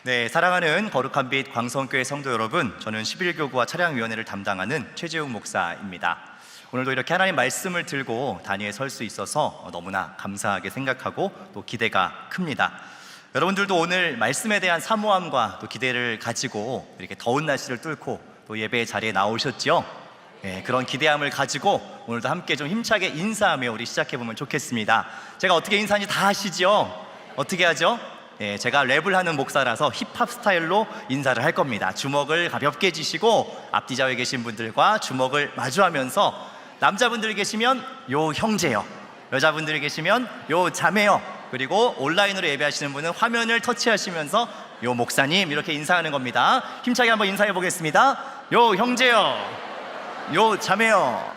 네, 사랑하는 거룩한 빛 광성교회 성도 여러분, 저는 11교구와 차량위원회를 담당하는 최재웅 목사입니다. 오늘도 이렇게 하나님 말씀을 들고 단위에 설 수 있어서 너무나 감사하게 생각하고 또 기대가 큽니다. 여러분들도 오늘 말씀에 대한 사모함과 또 기대를 가지고 이렇게 더운 날씨를 뚫고 또 예배의 자리에 나오셨죠? 네, 그런 기대함을 가지고 오늘도 함께 좀 힘차게 인사하며 우리 시작해보면 좋겠습니다. 제가 어떻게 인사하는지 다 아시죠? 어떻게 하죠? 예, 제가 랩을 하는 목사라서 힙합 스타일로 인사를 할 겁니다. 주먹을 가볍게 쥐시고 앞뒤 좌우에 계신 분들과 주먹을 마주하면서 남자분들이 계시면 요 형제요, 여자분들이 계시면 요 자매요, 그리고 온라인으로 예배하시는 분은 화면을 터치하시면서 요 목사님 이렇게 인사하는 겁니다. 힘차게 한번 인사해 보겠습니다. 요 형제요, 요 자매요.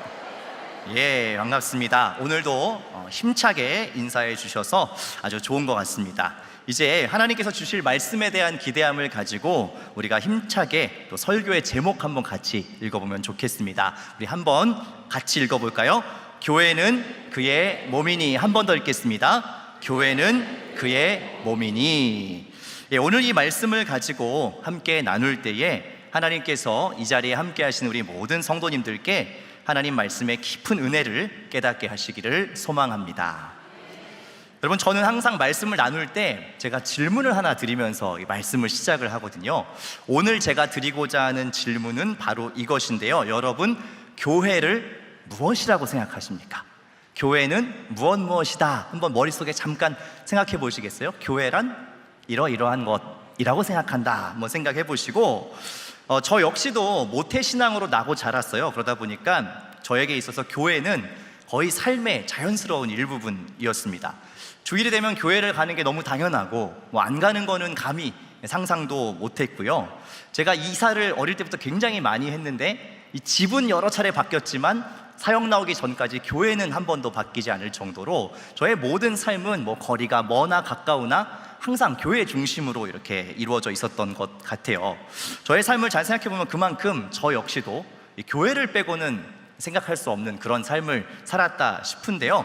예, 반갑습니다. 오늘도 힘차게 인사해 주셔서 아주 좋은 것 같습니다. 이제 하나님께서 주실 말씀에 대한 기대함을 가지고 우리가 힘차게 또 설교의 제목 한번 같이 읽어보면 좋겠습니다. 우리 한번 같이 읽어볼까요? 교회는 그의 몸이니. 한 번 더 읽겠습니다. 교회는 그의 몸이니. 예, 오늘 이 말씀을 가지고 함께 나눌 때에 하나님께서 이 자리에 함께 하신 우리 모든 성도님들께 하나님 말씀의 깊은 은혜를 깨닫게 하시기를 소망합니다. 여러분, 저는 항상 말씀을 나눌 때 제가 질문을 하나 드리면서 이 말씀을 시작을 하거든요. 오늘 제가 드리고자 하는 질문은 바로 이것인데요. 여러분, 교회를 무엇이라고 생각하십니까? 교회는 무엇이다. 한번 머릿속에 잠깐 생각해 보시겠어요? 교회란 이러이러한 것이라고 생각한다. 한번 생각해 보시고, 저 역시도 모태신앙으로 나고 자랐어요. 그러다 보니까 저에게 있어서 교회는 거의 삶의 자연스러운 일부분이었습니다. 주일이 되면 교회를 가는 게 너무 당연하고 안 가는 거는 감히 상상도 못했고요. 제가 이사를 어릴 때부터 굉장히 많이 했는데 이 집은 여러 차례 바뀌었지만 사역 나오기 전까지 교회는 한 번도 바뀌지 않을 정도로 저의 모든 삶은 거리가 머나 가까우나 항상 교회 중심으로 이렇게 이루어져 있었던 것 같아요. 저의 삶을 잘 생각해보면 그만큼 저 역시도 이 교회를 빼고는 생각할 수 없는 그런 삶을 살았다 싶은데요.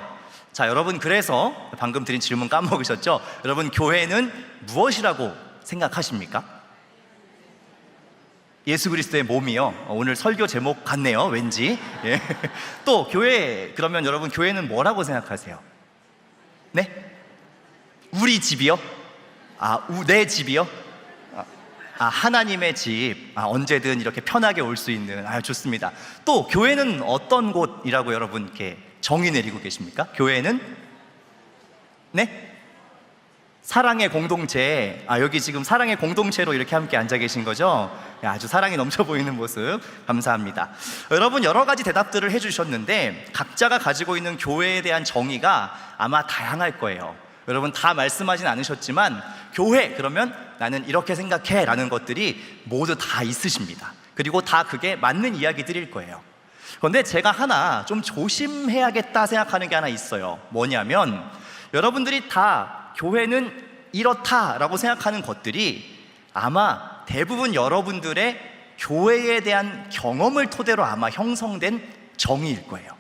자, 여러분, 그래서 방금 드린 질문 까먹으셨죠? 여러분, 교회는 무엇이라고 생각하십니까? 예수 그리스도의 몸이요. 오늘 설교 제목 같네요, 왠지. 예. 또 교회, 그러면 여러분, 교회는 뭐라고 생각하세요? 네? 우리 집이요? 내 집이요? 하나님의 집. 언제든 이렇게 편하게 올 수 있는. 좋습니다. 또 교회는 어떤 곳이라고 여러분 이렇게 정의 내리고 계십니까? 교회는? 네? 사랑의 공동체. 여기 지금 사랑의 공동체로 이렇게 함께 앉아 계신 거죠? 아주 사랑이 넘쳐 보이는 모습 감사합니다. 여러분, 여러 가지 대답들을 해주셨는데 각자가 가지고 있는 교회에 대한 정의가 아마 다양할 거예요. 여러분, 다 말씀하진 않으셨지만 교회 그러면 나는 이렇게 생각해 라는 것들이 모두 다 있으십니다. 그리고 다 그게 맞는 이야기들일 거예요. 그런데 제가 하나 좀 조심해야겠다 생각하는 게 하나 있어요. 뭐냐면 여러분들이 다 교회는 이렇다라고 생각하는 것들이 아마 대부분 여러분들의 교회에 대한 경험을 토대로 아마 형성된 정의일 거예요.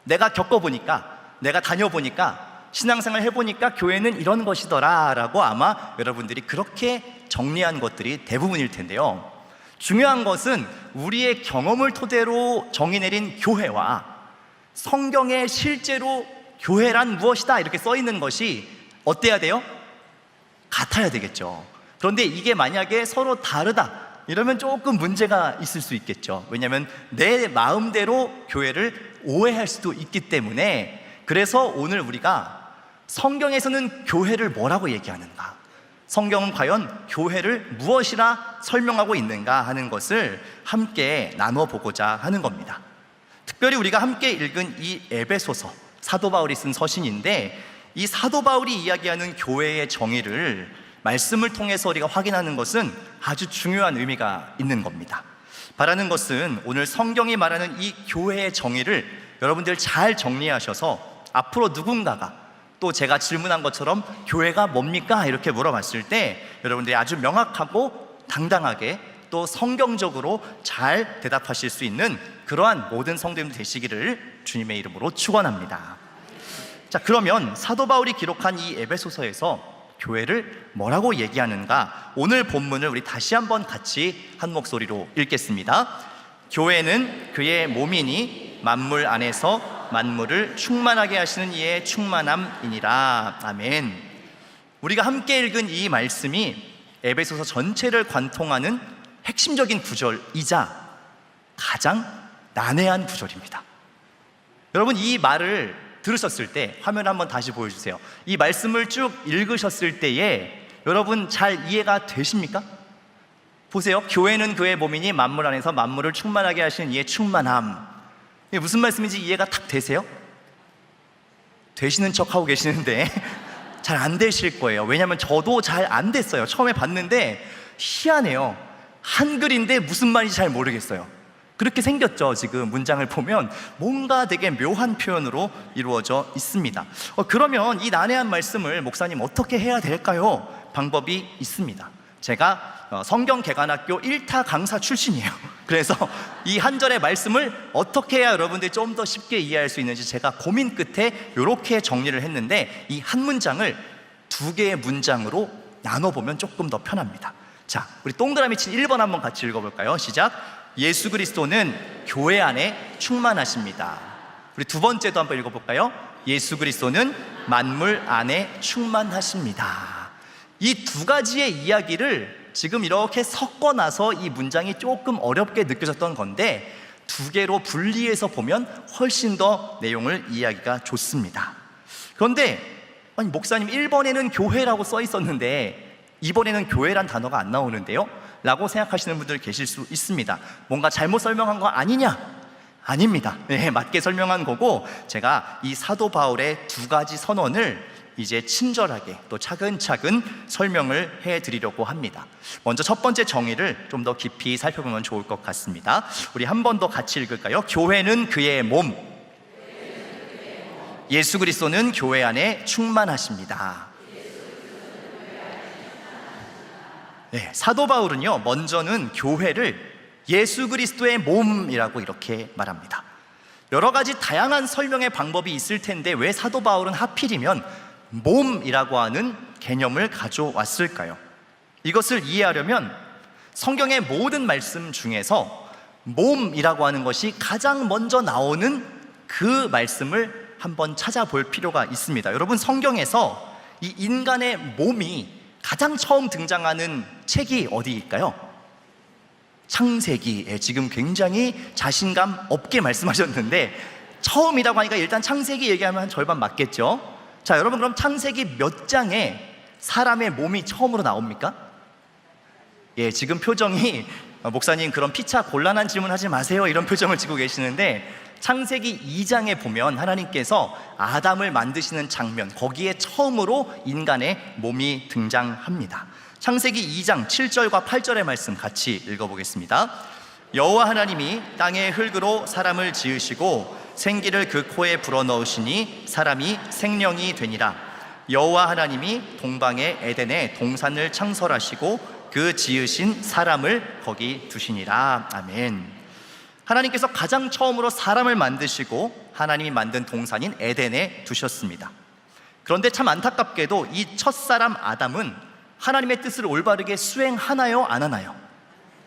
내가 겪어보니까, 내가 다녀보니까, 신앙생활 해보니까 교회는 이런 것이더라 라고 아마 여러분들이 그렇게 정리한 것들이 대부분일 텐데요. 중요한 것은 우리의 경험을 토대로 정의 내린 교회와 성경에 실제로 교회란 무엇이다 이렇게 써 있는 것이 어때야 돼요? 같아야 되겠죠. 그런데 이게 만약에 서로 다르다 이러면 조금 문제가 있을 수 있겠죠. 왜냐하면 내 마음대로 교회를 오해할 수도 있기 때문에. 그래서 오늘 우리가 성경에서는 교회를 뭐라고 얘기하는가, 성경은 과연 교회를 무엇이라 설명하고 있는가 하는 것을 함께 나눠보고자 하는 겁니다. 특별히 우리가 함께 읽은 이 에베소서, 사도 바울이 쓴 서신인데 이 사도 바울이 이야기하는 교회의 정의를 말씀을 통해서 우리가 확인하는 것은 아주 중요한 의미가 있는 겁니다. 바라는 것은 오늘 성경이 말하는 이 교회의 정의를 여러분들 잘 정리하셔서 앞으로 누군가가 또 제가 질문한 것처럼 교회가 뭡니까? 이렇게 물어봤을 때 여러분들이 아주 명확하고 당당하게 또 성경적으로 잘 대답하실 수 있는 그러한 모든 성도님들 되시기를 주님의 이름으로 축원합니다. 자, 그러면 사도 바울이 기록한 이 에베소서에서 교회를 뭐라고 얘기하는가? 오늘 본문을 우리 다시 한번 같이 한 목소리로 읽겠습니다. 교회는 그의 몸이니 만물 안에서 만물을 충만하게 하시는 이의 충만함이니라. 아멘. 우리가 함께 읽은 이 말씀이 에베소서 전체를 관통하는 핵심적인 구절이자 가장 난해한 구절입니다. 여러분, 이 말을 들으셨을 때 화면 한번 다시 보여주세요. 이 말씀을 쭉 읽으셨을 때에 여러분 잘 이해가 되십니까? 보세요. 교회는 그의 몸이니 만물 안에서 만물을 충만하게 하시는 이의 충만함. 이게 무슨 말씀인지 이해가 탁 되세요? 되시는 척하고 계시는데 잘 안 되실 거예요. 왜냐하면 저도 잘 안 됐어요. 처음에 봤는데 희한해요. 한글인데 무슨 말인지 잘 모르겠어요. 그렇게 생겼죠. 지금 문장을 보면 뭔가 되게 묘한 표현으로 이루어져 있습니다. 그러면 이 난해한 말씀을 목사님 어떻게 해야 될까요? 방법이 있습니다. 제가 성경개관학교 1타 강사 출신이에요. 그래서 이 한 절의 말씀을 어떻게 해야 여러분들이 좀 더 쉽게 이해할 수 있는지 제가 고민 끝에 이렇게 정리를 했는데, 이 한 문장을 두 개의 문장으로 나눠보면 조금 더 편합니다. 자, 우리 동그라미 친 1번 한번 같이 읽어볼까요? 시작. 예수 그리스도는 교회 안에 충만하십니다. 우리 두 번째도 한번 읽어볼까요? 예수 그리스도는 만물 안에 충만하십니다. 이 두 가지의 이야기를 지금 이렇게 섞어 나서 이 문장이 조금 어렵게 느껴졌던 건데, 두 개로 분리해서 보면 훨씬 더 내용을 이해하기가 좋습니다. 그런데 아니 목사님 1번에는 교회라고 써 있었는데 2번에는 교회란 단어가 안 나오는데요? 라고 생각하시는 분들 계실 수 있습니다. 뭔가 잘못 설명한 거 아니냐? 아닙니다. 네, 맞게 설명한 거고, 제가 이 사도 바울의 두 가지 선언을 이제 친절하게 또 차근차근 설명을 해드리려고 합니다. 먼저 첫 번째 정의를 좀 더 깊이 살펴보면 좋을 것 같습니다. 우리 한 번 더 같이 읽을까요? 교회는 그의 몸, 예수 그리스도는 교회 안에 충만하십니다. 네, 사도 바울은요, 먼저는 교회를 예수 그리스도의 몸이라고 이렇게 말합니다. 여러 가지 다양한 설명의 방법이 있을 텐데 왜 사도 바울은 하필이면 몸이라고 하는 개념을 가져왔을까요? 이것을 이해하려면 성경의 모든 말씀 중에서 몸이라고 하는 것이 가장 먼저 나오는 그 말씀을 한번 찾아볼 필요가 있습니다. 여러분, 성경에서 이 인간의 몸이 가장 처음 등장하는 책이 어디일까요? 창세기. 지금 굉장히 자신감 없게 말씀하셨는데 처음이라고 하니까 일단 창세기 얘기하면 한 절반 맞겠죠? 자, 여러분, 그럼 창세기 몇 장에 사람의 몸이 처음으로 나옵니까? 지금 표정이 목사님 그런 피차 곤란한 질문 하지 마세요 이런 표정을 짓고 계시는데, 창세기 2장에 보면 하나님께서 아담을 만드시는 장면, 거기에 처음으로 인간의 몸이 등장합니다. 창세기 2장 7절과 8절의 말씀 같이 읽어보겠습니다. 여호와 하나님이 땅의 흙으로 사람을 지으시고 생기를 그 코에 불어넣으시니 사람이 생명이 되니라. 여호와 하나님이 동방의 에덴에 동산을 창설하시고 그 지으신 사람을 거기 두시니라. 아멘. 하나님께서 가장 처음으로 사람을 만드시고 하나님이 만든 동산인 에덴에 두셨습니다. 그런데 참 안타깝게도 이 첫사람 아담은 하나님의 뜻을 올바르게 수행하나요? 안 하나요?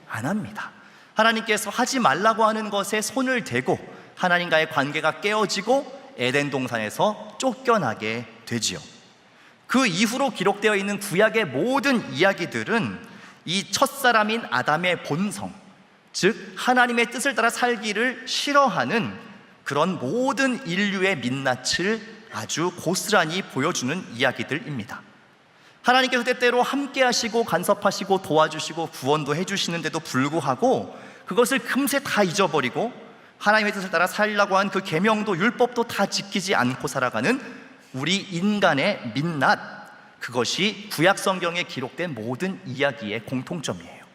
안 합니다. 하나님께서 하지 말라고 하는 것에 손을 대고 하나님과의 관계가 깨어지고 에덴 동산에서 쫓겨나게 되지요. 그 이후로 기록되어 있는 구약의 모든 이야기들은 이 첫사람인 아담의 본성, 즉 하나님의 뜻을 따라 살기를 싫어하는 그런 모든 인류의 민낯을 아주 고스란히 보여주는 이야기들입니다. 하나님께서 때때로 함께 하시고 간섭하시고 도와주시고 구원도 해주시는데도 불구하고 그것을 금세 다 잊어버리고 하나님의 뜻을 따라 살려고 한 그 계명도 율법도 다 지키지 않고 살아가는 우리 인간의 민낯, 그것이 구약 성경에 기록된 모든 이야기의 공통점이에요.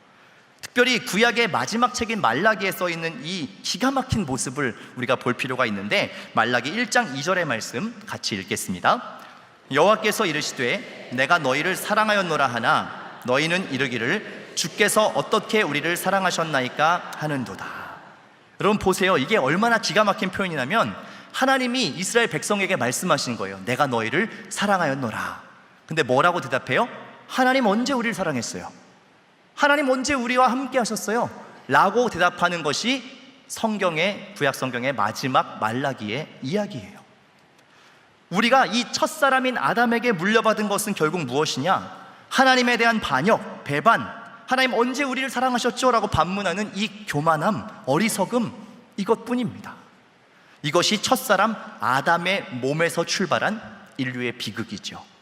특별히 구약의 마지막 책인 말라기에 써있는 이 기가 막힌 모습을 우리가 볼 필요가 있는데, 말라기 1장 2절의 말씀 같이 읽겠습니다. 여호와께서 이르시되 내가 너희를 사랑하였노라 하나 너희는 이르기를 주께서 어떻게 우리를 사랑하셨나이까 하는도다. 여러분 보세요. 이게 얼마나 기가 막힌 표현이냐면 하나님이 이스라엘 백성에게 말씀하신 거예요. 내가 너희를 사랑하였노라. 근데 뭐라고 대답해요? 하나님 언제 우리를 사랑했어요? 하나님 언제 우리와 함께 하셨어요? 라고 대답하는 것이 구약 성경의 마지막 말라기의 이야기예요. 우리가 이 첫사람인 아담에게 물려받은 것은 결국 무엇이냐? 하나님에 대한 반역, 배반, 하나님 언제 우리를 사랑하셨죠? 라고 반문하는 이 교만함, 어리석음, 이것뿐입니다. 이것이 첫사람 아담의 몸에서 출발한 인류의 비극이죠.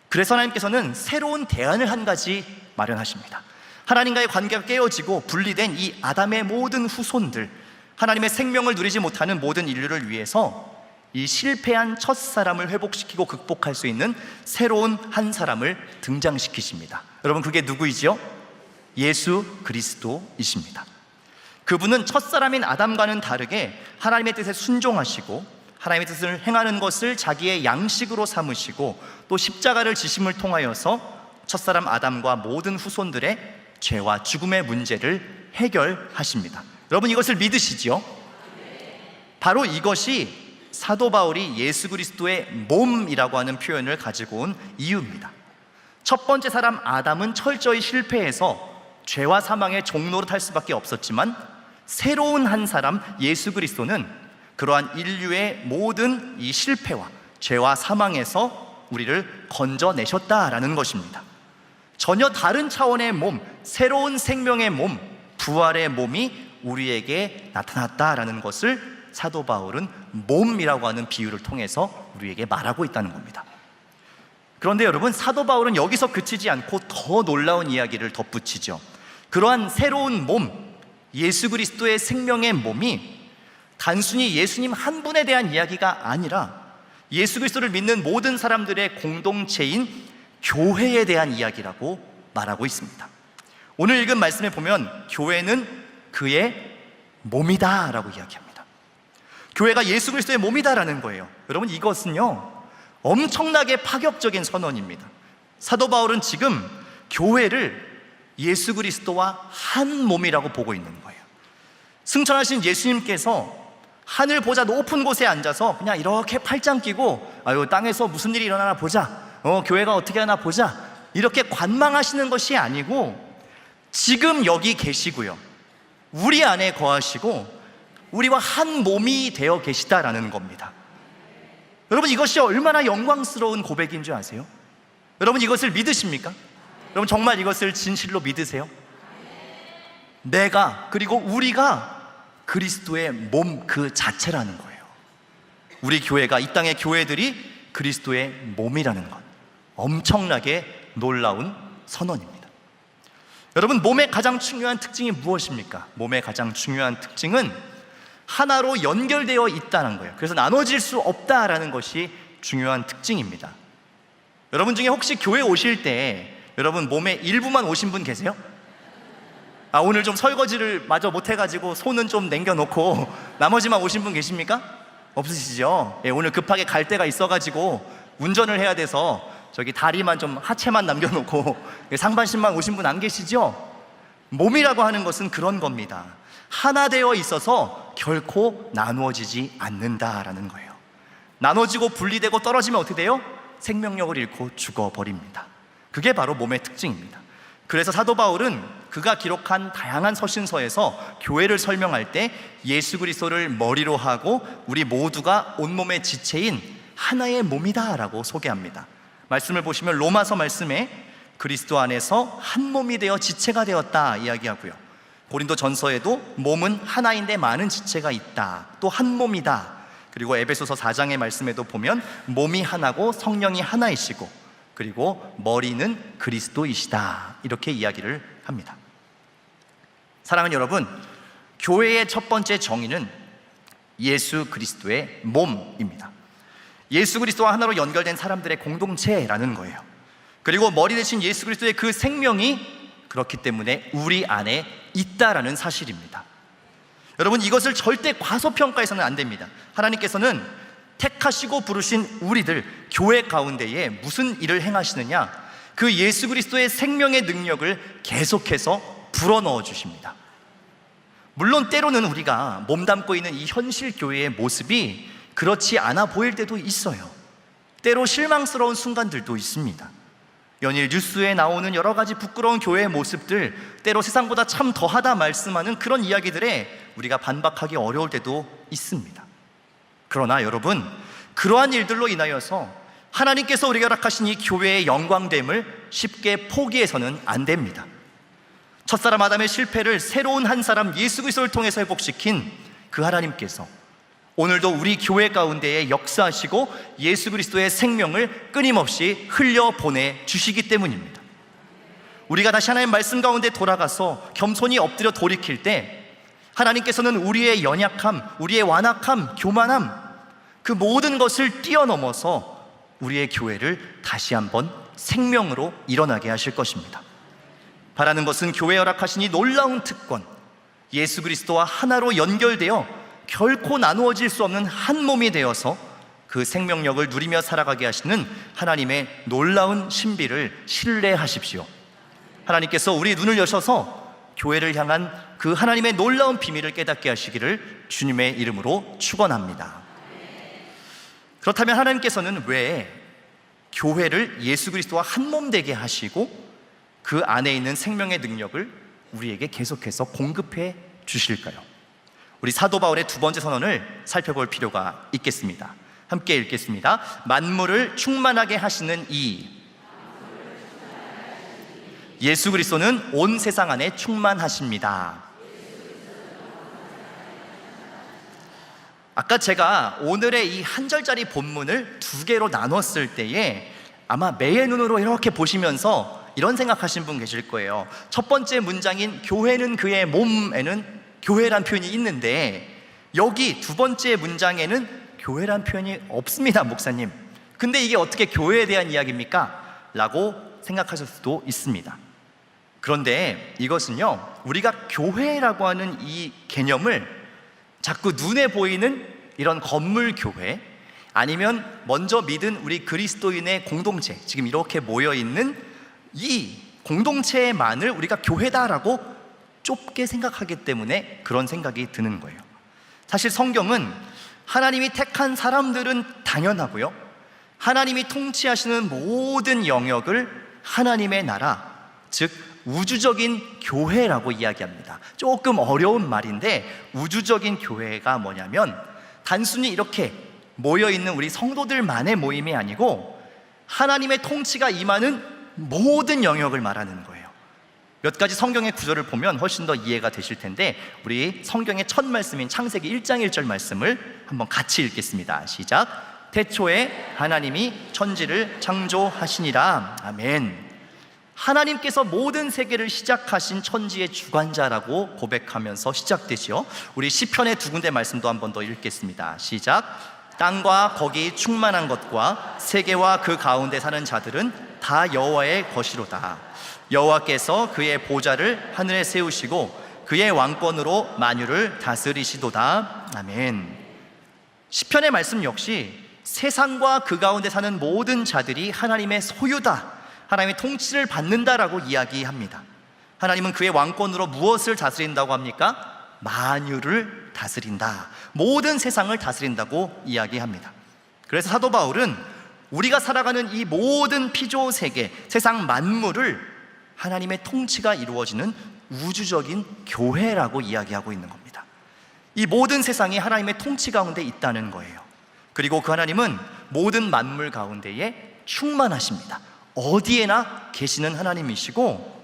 그래서 하나님께서는 새로운 대안을 한 가지 마련하십니다. 하나님과의 관계가 깨어지고 분리된 이 아담의 모든 후손들, 하나님의 생명을 누리지 못하는 모든 인류를 위해서 이 실패한 첫사람을 회복시키고 극복할 수 있는 새로운 한 사람을 등장시키십니다. 여러분, 그게 누구이지요? 예수 그리스도이십니다. 그분은 첫사람인 아담과는 다르게 하나님의 뜻에 순종하시고 하나님의 뜻을 행하는 것을 자기의 양식으로 삼으시고 또 십자가를 지심을 통하여서 첫사람 아담과 모든 후손들의 죄와 죽음의 문제를 해결하십니다. 여러분, 이것을 믿으시지요? 바로 이것이 사도 바울이 예수 그리스도의 몸이라고 하는 표현을 가지고 온 이유입니다. 첫 번째 사람 아담은 철저히 실패해서 죄와 사망의 종로로 탈 수밖에 없었지만 새로운 한 사람 예수 그리스도는 그러한 인류의 모든 이 실패와 죄와 사망에서 우리를 건져내셨다라는 것입니다. 전혀 다른 차원의 몸, 새로운 생명의 몸, 부활의 몸이 우리에게 나타났다라는 것을 사도 바울은 몸이라고 하는 비유를 통해서 우리에게 말하고 있다는 겁니다. 그런데 여러분, 사도 바울은 여기서 그치지 않고 더 놀라운 이야기를 덧붙이죠. 그러한 새로운 몸, 예수 그리스도의 생명의 몸이 단순히 예수님 한 분에 대한 이야기가 아니라 예수 그리스도를 믿는 모든 사람들의 공동체인 교회에 대한 이야기라고 말하고 있습니다. 오늘 읽은 말씀에 보면 교회는 그의 몸이다 라고 이야기합니다. 교회가 예수 그리스도의 몸이다라는 거예요. 여러분, 이것은요 엄청나게 파격적인 선언입니다. 사도 바울은 지금 교회를 예수 그리스도와 한 몸이라고 보고 있는 거예요. 승천하신 예수님께서 하늘 보자 높은 곳에 앉아서 그냥 이렇게 팔짱 끼고 아유 땅에서 무슨 일이 일어나나 보자, 교회가 어떻게 하나 보자, 이렇게 관망하시는 것이 아니고 지금 여기 계시고요, 우리 안에 거하시고 우리와 한 몸이 되어 계시다라는 겁니다. 여러분, 이것이 얼마나 영광스러운 고백인 줄 아세요? 여러분, 이것을 믿으십니까? 여러분, 정말 이것을 진실로 믿으세요? 내가, 그리고 우리가 그리스도의 몸 그 자체라는 거예요. 우리 교회가, 이 땅의 교회들이 그리스도의 몸이라는 것, 엄청나게 놀라운 선언입니다. 여러분, 몸의 가장 중요한 특징이 무엇입니까? 몸의 가장 중요한 특징은 하나로 연결되어 있다는 거예요. 그래서 나눠질 수 없다라는 것이 중요한 특징입니다. 여러분 중에 혹시 교회 오실 때 여러분 몸의 일부만 오신 분 계세요? 오늘 좀 설거지를 마저 못해가지고 손은 좀 남겨놓고 나머지만 오신 분 계십니까? 없으시죠? 오늘 급하게 갈 데가 있어가지고 운전을 해야 돼서 저기 다리만 좀 하체만 남겨놓고 상반신만 오신 분 안 계시죠? 몸이라고 하는 것은 그런 겁니다. 하나 되어 있어서 결코 나누어지지 않는다라는 거예요. 나눠지고 분리되고 떨어지면 어떻게 돼요? 생명력을 잃고 죽어버립니다. 그게 바로 몸의 특징입니다. 그래서 사도 바울은 그가 기록한 다양한 서신서에서 교회를 설명할 때 예수 그리스도를 머리로 하고 우리 모두가 온몸의 지체인 하나의 몸이다 라고 소개합니다. 말씀을 보시면 로마서 말씀에 그리스도 안에서 한 몸이 되어 지체가 되었다 이야기하고요, 고린도 전서에도 몸은 하나인데 많은 지체가 있다, 또 한 몸이다, 그리고 에베소서 4장의 말씀에도 보면 몸이 하나고 성령이 하나이시고 그리고 머리는 그리스도이시다, 이렇게 이야기를 합니다. 사랑하는 여러분, 교회의 첫 번째 정의는 예수 그리스도의 몸입니다. 예수 그리스도와 하나로 연결된 사람들의 공동체라는 거예요. 그리고 머리 대신 예수 그리스도의 그 생명이 그렇기 때문에 우리 안에 있다라는 사실입니다. 여러분, 이것을 절대 과소평가해서는 안 됩니다. 하나님께서는 택하시고 부르신 우리들 교회 가운데에 무슨 일을 행하시느냐, 그 예수 그리스도의 생명의 능력을 계속해서 불어넣어 주십니다. 물론 때로는 우리가 몸담고 있는 이 현실 교회의 모습이 그렇지 않아 보일 때도 있어요. 때로 실망스러운 순간들도 있습니다. 연일 뉴스에 나오는 여러 가지 부끄러운 교회의 모습들, 때로 세상보다 참 더하다 말씀하는 그런 이야기들에 우리가 반박하기 어려울 때도 있습니다. 그러나 여러분, 그러한 일들로 인하여서 하나님께서 우리가 허락하신 이 교회의 영광됨을 쉽게 포기해서는 안 됩니다. 첫사람 아담의 실패를 새로운 한 사람 예수 그리스도를 통해서 회복시킨 그 하나님께서 오늘도 우리 교회 가운데에 역사하시고 예수 그리스도의 생명을 끊임없이 흘려보내 주시기 때문입니다. 우리가 다시 하나님의 말씀 가운데 돌아가서 겸손히 엎드려 돌이킬 때 하나님께서는 우리의 연약함, 우리의 완악함, 교만함, 그 모든 것을 뛰어넘어서 우리의 교회를 다시 한번 생명으로 일어나게 하실 것입니다. 바라는 것은 교회에 허락하신 이 놀라운 특권, 예수 그리스도와 하나로 연결되어 결코 나누어질 수 없는 한 몸이 되어서 그 생명력을 누리며 살아가게 하시는 하나님의 놀라운 신비를 신뢰하십시오. 하나님께서 우리 눈을 여셔서 교회를 향한 그 하나님의 놀라운 비밀을 깨닫게 하시기를 주님의 이름으로 축원합니다. 그렇다면 하나님께서는 왜 교회를 예수 그리스도와 한 몸 되게 하시고 그 안에 있는 생명의 능력을 우리에게 계속해서 공급해 주실까요? 우리 사도 바울의 두 번째 선언을 살펴볼 필요가 있겠습니다. 함께 읽겠습니다. 만물을 충만하게 하시는 이 예수 그리스도는 온 세상 안에 충만하십니다. 아까 제가 오늘의 이 한 절짜리 본문을 두 개로 나눴을 때에 아마 매의 눈으로 이렇게 보시면서 이런 생각하신 분 계실 거예요. 첫 번째 문장인 교회는 그의 몸에는 교회란 표현이 있는데 여기 두 번째 문장에는 교회란 표현이 없습니다, 목사님. 근데 이게 어떻게 교회에 대한 이야기입니까? 라고 생각하실 수도 있습니다. 그런데 이것은요, 우리가 교회라고 하는 이 개념을 자꾸 눈에 보이는 이런 건물 교회, 아니면 먼저 믿은 우리 그리스도인의 공동체, 지금 이렇게 모여있는 이 공동체만을 우리가 교회다라고 좁게 생각하기 때문에 그런 생각이 드는 거예요. 사실 성경은 하나님이 택한 사람들은 당연하고요, 하나님이 통치하시는 모든 영역을 하나님의 나라, 즉 우주적인 교회라고 이야기합니다. 조금 어려운 말인데 우주적인 교회가 뭐냐면 단순히 이렇게 모여있는 우리 성도들만의 모임이 아니고 하나님의 통치가 임하는 모든 영역을 말하는 거예요. 몇 가지 성경의 구절을 보면 훨씬 더 이해가 되실 텐데 우리 성경의 첫 말씀인 창세기 1장 1절 말씀을 한번 같이 읽겠습니다. 시작. 태초에 하나님이 천지를 창조하시니라. 아멘. 하나님께서 모든 세계를 시작하신 천지의 주관자라고 고백하면서 시작되죠. 우리 시편의 두 군데 말씀도 한 번 더 읽겠습니다. 시작. 땅과 거기 충만한 것과 세계와 그 가운데 사는 자들은 다 여호와의 것이로다. 여호와께서 그의 보좌를 하늘에 세우시고 그의 왕권으로 만유를 다스리시도다. 아멘. 시편의 말씀 역시 세상과 그 가운데 사는 모든 자들이 하나님의 소유다, 하나님의 통치를 받는다라고 이야기합니다. 하나님은 그의 왕권으로 무엇을 다스린다고 합니까? 만유를 다스린다, 모든 세상을 다스린다고 이야기합니다. 그래서 사도 바울은 우리가 살아가는 이 모든 피조 세계, 세상 만물을 하나님의 통치가 이루어지는 우주적인 교회라고 이야기하고 있는 겁니다. 이 모든 세상이 하나님의 통치 가운데 있다는 거예요. 그리고 그 하나님은 모든 만물 가운데에 충만하십니다. 어디에나 계시는 하나님이시고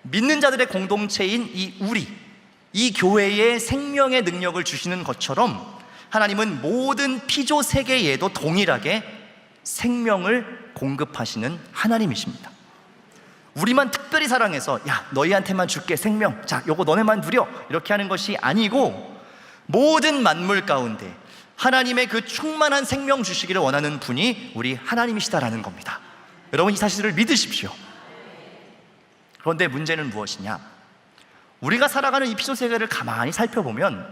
믿는 자들의 공동체인 이 교회에 생명의 능력을 주시는 것처럼 하나님은 모든 피조 세계에도 동일하게 생명을 공급하시는 하나님이십니다. 우리만 특별히 사랑해서 야 너희한테만 줄게 생명, 자 요거 너네만 누려, 이렇게 하는 것이 아니고 모든 만물 가운데 하나님의 그 충만한 생명 주시기를 원하는 분이 우리 하나님이시다라는 겁니다. 여러분 이 사실을 믿으십시오. 그런데 문제는 무엇이냐? 우리가 살아가는 이 피조 세계를 가만히 살펴보면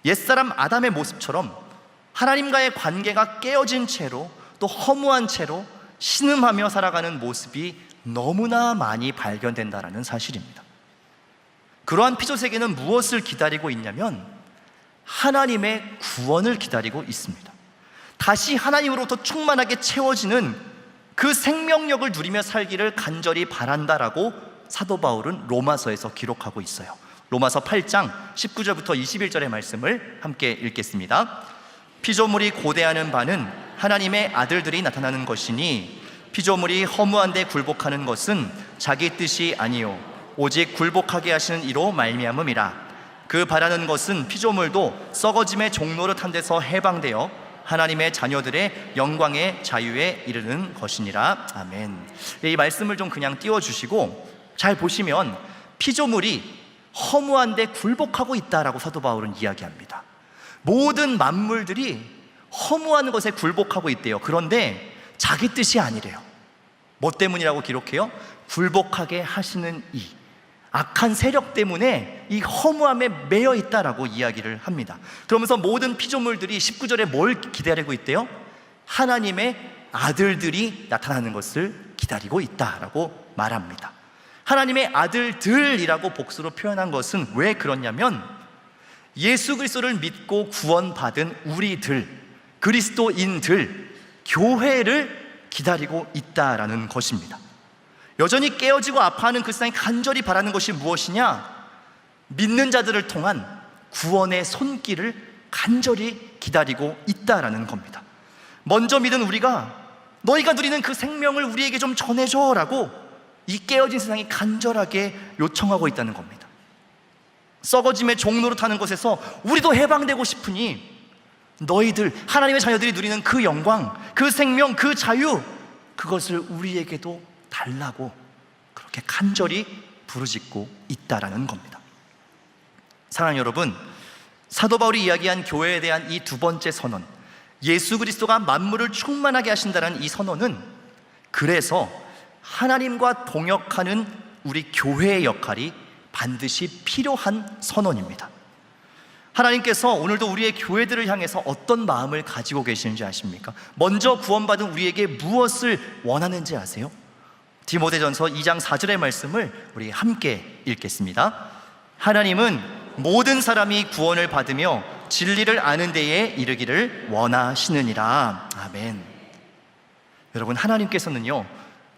옛사람 아담의 모습처럼 하나님과의 관계가 깨어진 채로 또 허무한 채로 신음하며 살아가는 모습이 너무나 많이 발견된다라는 사실입니다. 그러한 피조 세계는 무엇을 기다리고 있냐면 하나님의 구원을 기다리고 있습니다. 다시 하나님으로부터 충만하게 채워지는 그 생명력을 누리며 살기를 간절히 바란다라고 사도 바울은 로마서에서 기록하고 있어요. 로마서 8장 19절부터 21절의 말씀을 함께 읽겠습니다. 피조물이 고대하는 바는 하나님의 아들들이 나타나는 것이니 피조물이 허무한 데 굴복하는 것은 자기 뜻이 아니요 오직 굴복하게 하시는 이로 말미암음이라. 그 바라는 것은 피조물도 썩어짐의 종로를 탄 데서 해방되어 하나님의 자녀들의 영광의 자유에 이르는 것이니라. 아멘. 이 말씀을 좀 그냥 띄워주시고 잘 보시면 피조물이 허무한 데 굴복하고 있다라고 사도 바울은 이야기합니다. 모든 만물들이 허무한 것에 굴복하고 있대요. 그런데 자기 뜻이 아니래요. 뭐 때문이라고 기록해요? 굴복하게 하시는 이 악한 세력 때문에 이 허무함에 매여 있다라고 이야기를 합니다. 그러면서 모든 피조물들이 19절에 뭘 기다리고 있대요? 하나님의 아들들이 나타나는 것을 기다리고 있다라고 말합니다. 하나님의 아들들이라고 복수로 표현한 것은 왜 그러냐면 예수 그리스도를 믿고 구원받은 우리들, 그리스도인들, 교회를 기다리고 있다라는 것입니다. 여전히 깨어지고 아파하는 그 세상이 간절히 바라는 것이 무엇이냐? 믿는 자들을 통한 구원의 손길을 간절히 기다리고 있다라는 겁니다. 먼저 믿은 우리가 너희가 누리는 그 생명을 우리에게 좀 전해줘라고 이 깨어진 세상이 간절하게 요청하고 있다는 겁니다. 썩어짐의 종로로 타는 것에서 우리도 해방되고 싶으니 너희들, 하나님의 자녀들이 누리는 그 영광, 그 생명, 그 자유, 그것을 우리에게도 달라고 그렇게 간절히 부르짖고 있다라는 겁니다. 사랑하는 여러분, 사도 바울이 이야기한 교회에 대한 이 두 번째 선언, 예수 그리스도가 만물을 충만하게 하신다는 이 선언은 그래서 하나님과 동역하는 우리 교회의 역할이 반드시 필요한 선언입니다. 하나님께서 오늘도 우리의 교회들을 향해서 어떤 마음을 가지고 계시는지 아십니까? 먼저 구원받은 우리에게 무엇을 원하는지 아세요? 디모데전서 2장 4절의 말씀을 우리 함께 읽겠습니다. 하나님은 모든 사람이 구원을 받으며 진리를 아는 데에 이르기를 원하시느니라. 아멘. 여러분, 하나님께서는요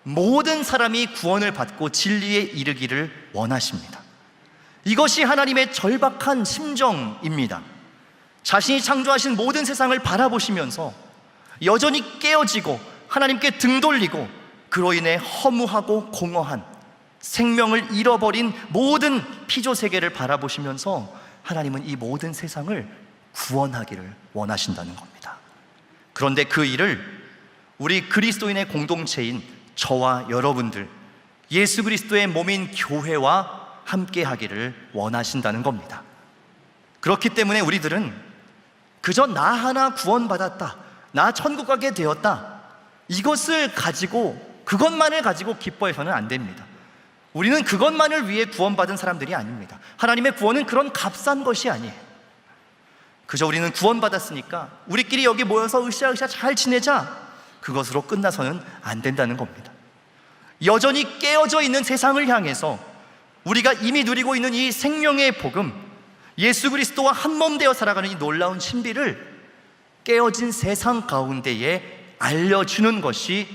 모든 사람이 구원을 받고 진리에 이르기를 원하십니다. 이것이 하나님의 절박한 심정입니다. 자신이 창조하신 모든 세상을 바라보시면서 여전히 깨어지고 하나님께 등 돌리고 그로 인해 허무하고 공허한 생명을 잃어버린 모든 피조 세계를 바라보시면서 하나님은 이 모든 세상을 구원하기를 원하신다는 겁니다. 그런데 그 일을 우리 그리스도인의 공동체인 저와 여러분들, 예수 그리스도의 몸인 교회와 함께 하기를 원하신다는 겁니다. 그렇기 때문에 우리들은 그저 나 하나 구원받았다, 나 천국 가게 되었다, 이것을 가지고, 그것만을 가지고 기뻐해서는 안 됩니다. 우리는 그것만을 위해 구원받은 사람들이 아닙니다. 하나님의 구원은 그런 값싼 것이 아니에요. 그저 우리는 구원받았으니까 우리끼리 여기 모여서 으쌰으쌰 잘 지내자, 그것으로 끝나서는 안 된다는 겁니다. 여전히 깨어져 있는 세상을 향해서 우리가 이미 누리고 있는 이 생명의 복음, 예수 그리스도와 한몸 되어 살아가는 이 놀라운 신비를 깨어진 세상 가운데에 알려주는 것이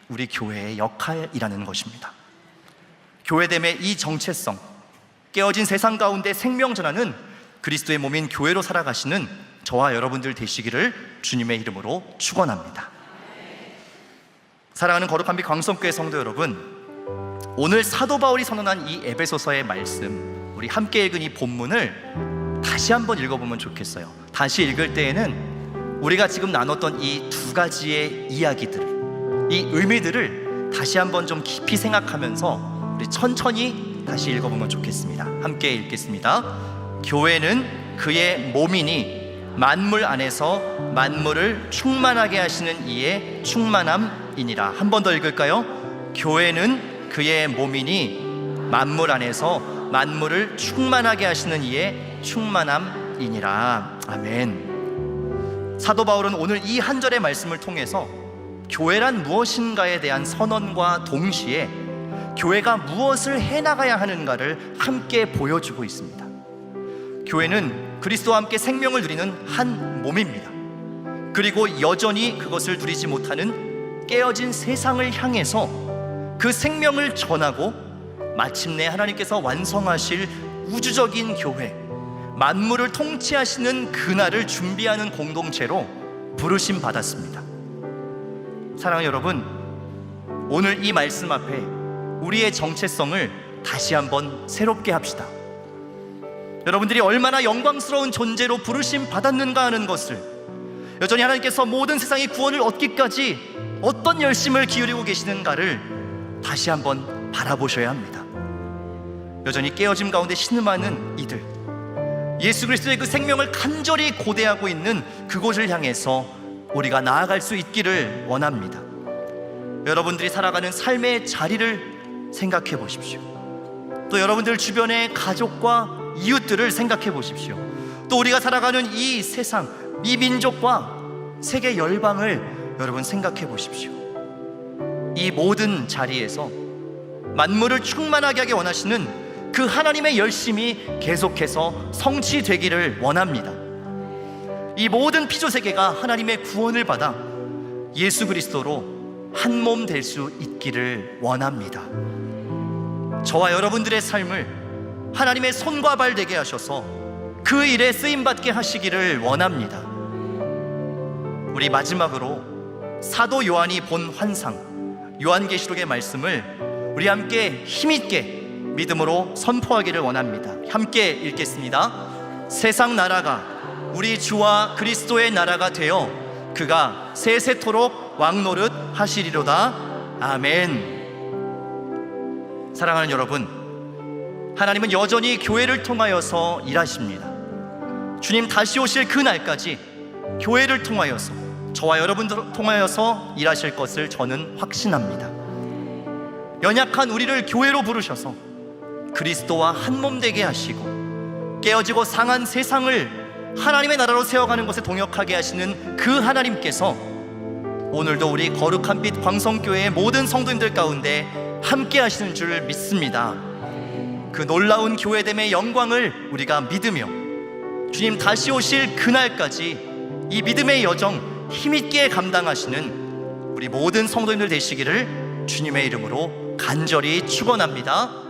우리 교회의 역할이라는 것입니다. 교회됨의 이 정체성, 깨어진 세상 가운데 생명 전하는 그리스도의 몸인 교회로 살아가시는 저와 여러분들 되시기를 주님의 이름으로 축원합니다. 사랑하는 거룩한 빛 광성교회 성도 여러분, 오늘 사도 바울이 선언한 이 에베소서의 말씀, 우리 함께 읽은 이 본문을 다시 한번 읽어보면 좋겠어요. 다시 읽을 때에는 우리가 지금 나눴던 이 두 가지의 이야기들, 이 의미들을 다시 한번 좀 깊이 생각하면서 우리 천천히 다시 읽어보면 좋겠습니다. 함께 읽겠습니다. 교회는 그의 몸이니 만물 안에서 만물을 충만하게 하시는 이의 충만함이니라. 한 번 더 읽을까요? 교회는 그의 몸이니 만물 안에서 만물을 충만하게 하시는 이의 충만함이니라. 아멘. 사도 바울은 오늘 이 한 절의 말씀을 통해서 교회란 무엇인가에 대한 선언과 동시에 교회가 무엇을 해나가야 하는가를 함께 보여주고 있습니다. 교회는 그리스도와 함께 생명을 누리는 한 몸입니다. 그리고 여전히 그것을 누리지 못하는 깨어진 세상을 향해서 그 생명을 전하고 마침내 하나님께서 완성하실 우주적인 교회, 만물을 통치하시는 그날을 준비하는 공동체로 부르심 받았습니다. 사랑하는 여러분, 오늘 이 말씀 앞에 우리의 정체성을 다시 한번 새롭게 합시다. 여러분들이 얼마나 영광스러운 존재로 부르심 받았는가 하는 것을, 여전히 하나님께서 모든 세상의 구원을 얻기까지 어떤 열심을 기울이고 계시는가를 다시 한번 바라보셔야 합니다. 여전히 깨어짐 가운데 신음하는 이들, 예수 그리스도의 그 생명을 간절히 고대하고 있는 그곳을 향해서 우리가 나아갈 수 있기를 원합니다. 여러분들이 살아가는 삶의 자리를 생각해 보십시오. 또 여러분들 주변의 가족과 이웃들을 생각해 보십시오. 또 우리가 살아가는 이 세상, 이 민족과 세계 열방을 여러분 생각해 보십시오. 이 모든 자리에서 만물을 충만하게 하기 원하시는 그 하나님의 열심이 계속해서 성취되기를 원합니다. 이 모든 피조세계가 하나님의 구원을 받아 예수 그리스도로 한 몸 될 수 있기를 원합니다. 저와 여러분들의 삶을 하나님의 손과 발 되게 하셔서 그 일에 쓰임받게 하시기를 원합니다. 우리 마지막으로 사도 요한이 본 환상, 요한계시록의 말씀을 우리 함께 힘있게 믿음으로 선포하기를 원합니다. 함께 읽겠습니다. 세상 나라가 우리 주와 그리스도의 나라가 되어 그가 세세토록 왕노릇 하시리로다. 아멘. 사랑하는 여러분, 하나님은 여전히 교회를 통하여서 일하십니다. 주님 다시 오실 그 날까지 교회를 통하여서, 저와 여러분들을 통하여서 일하실 것을 저는 확신합니다. 연약한 우리를 교회로 부르셔서 그리스도와 한 몸 되게 하시고 깨어지고 상한 세상을 하나님의 나라로 세워가는 것에 동역하게 하시는 그 하나님께서 오늘도 우리 거룩한 빛 광성교회의 모든 성도님들 가운데 함께 하시는 줄 믿습니다. 그 놀라운 교회됨의 영광을 우리가 믿으며 주님 다시 오실 그날까지 이 믿음의 여정 힘있게 감당하시는 우리 모든 성도님들 되시기를 주님의 이름으로 간절히 축원합니다.